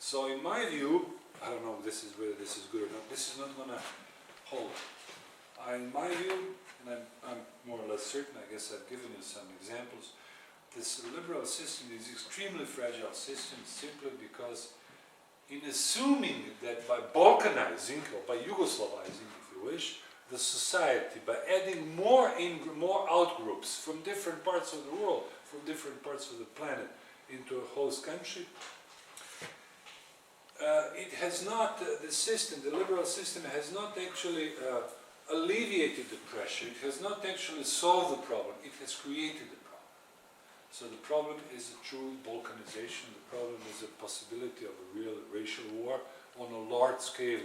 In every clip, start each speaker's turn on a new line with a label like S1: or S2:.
S1: So in my view, I don't know whether this is good or not, this is not going to hold. In my view, and I'm more or less certain, I guess I've given you some examples, this liberal system is an extremely fragile system simply because in assuming that by balkanizing or by Yugoslavizing, if you wish, the society, by adding more outgroups from different parts of the world, from different parts of the planet into a host country, it has not, the liberal system has not actually alleviated the pressure, it has not actually solved the problem, it has created the problem. So the problem is a true balkanization, the problem is a possibility of a real racial war on a large scale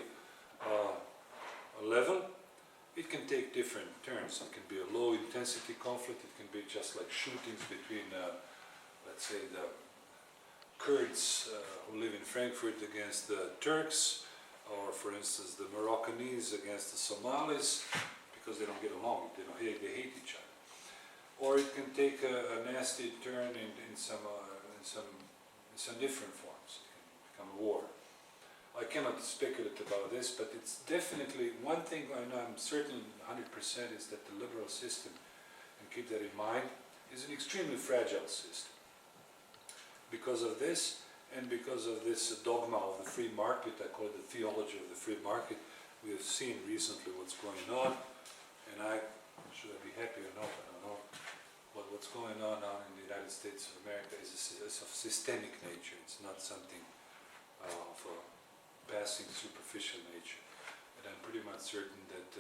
S1: level. It can take different turns. It can be a low intensity conflict, it can be just like shootings between, let's say, the Kurds who live in Frankfurt against the Turks, or for instance the Moroccans against the Somalis, because they don't get along, they hate each other. Or it can take a nasty turn in some different forms. It can become a war. I cannot speculate about this, but it's definitely one thing I'm certain 100% is that the liberal system, and keep that in mind, is an extremely fragile system. Because of this, and because of this dogma of the free market, I call it the theology of the free market, we have seen recently what's going on, and should I be happy or not, I don't know, but what's going on now in the United States of America is of systemic nature. It's not something of a passing superficial nature. And I'm pretty much certain that,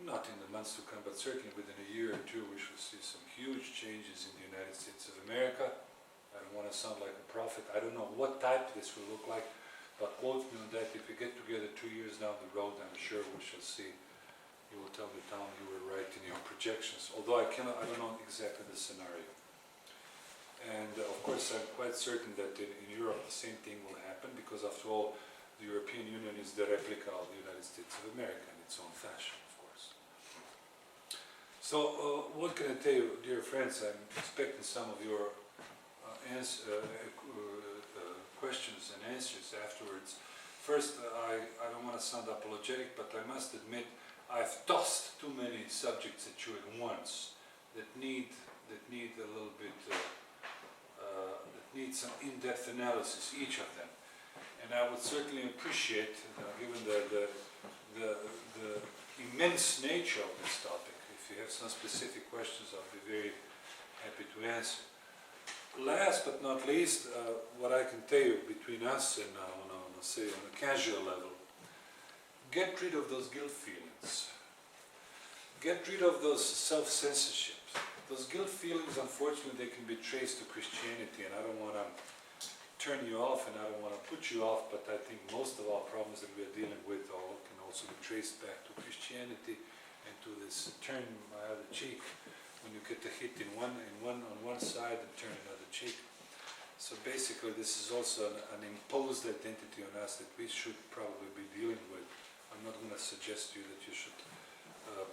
S1: not in the months to come, but certainly within a year or two, we shall see some huge changes in the United States of America. I don't want to sound like a prophet. I don't know what type this will look like, but quote me on that. If we get together 2 years down the road, I'm sure we shall see. You will tell me, Tom, you were right in your projections. Although I don't know exactly the scenario. And of course, I'm quite certain that in Europe the same thing will happen, because after all, the European Union is the replica of the United States of America in its own fashion, of course. So, what can I tell you, dear friends? I'm expecting some of your questions and answers afterwards. First, I don't want to sound apologetic, but I must admit I've tossed too many subjects at you at once that need a little bit, that need some in-depth analysis, each of them. And I would certainly appreciate, given the immense nature of this topic, if you have some specific questions, I'll be very happy to answer. Last but not least, what I can tell you between us and on a casual level, get rid of those guilt feelings. Get rid of those self-censorships. Those guilt feelings, unfortunately, they can be traced to Christianity, and I don't want to turn you off and I don't want to put you off, but I think most of our problems that we are dealing with can also be traced back to Christianity and to this turn my other cheek. When you get a hit on one side and turn another cheek. So basically this is also an imposed identity on us that we should probably be dealing with. I'm not going to suggest to you that you should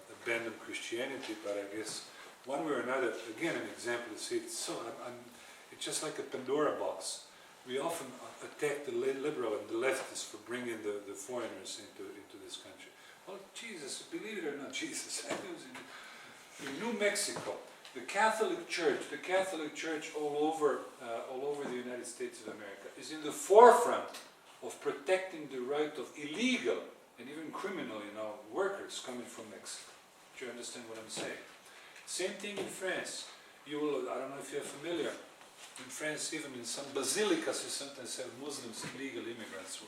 S1: abandon Christianity, but I guess one way or another, again an example, you see, it's just like a Pandora box. We often attack the liberal and the leftists for bringing the foreigners into this country. Well, Jesus, believe it or not, Jesus, in New Mexico, the Catholic Church all over the United States of America is in the forefront of protecting the right of illegal and even criminal, workers coming from Mexico. Do you understand what I'm saying? Same thing in France. I don't know if you're familiar. In France, even in some basilicas, you sometimes have Muslims, illegal immigrants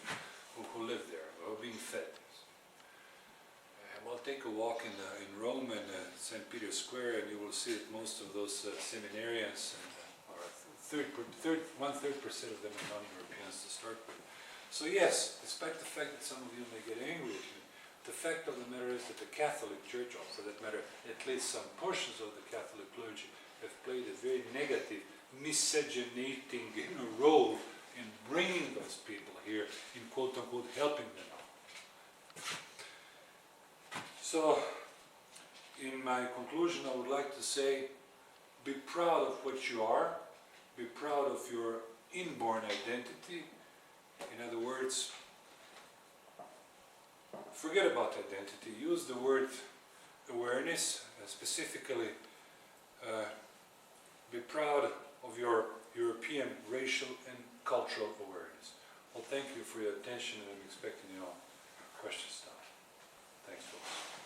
S1: who live there, who are being fed. Well, take a walk in Rome and St. Peter's Square, and you will see that most of those seminarians, or 1/3% of them are non-Europeans to start with. So yes, despite the fact that some of you may get angry at me, the fact of the matter is that the Catholic Church, or for that matter, at least some portions of the Catholic clergy, have played a very negative, miscegenating role in bringing those people here, in quote-unquote helping them out. So, in my conclusion, I would like to say, be proud of what you are, be proud of your inborn identity, In other words, forget about identity, use the word awareness, specifically be proud of your European racial and cultural awareness. Well, thank you for your attention, and I'm expecting your questions now. Thanks, folks.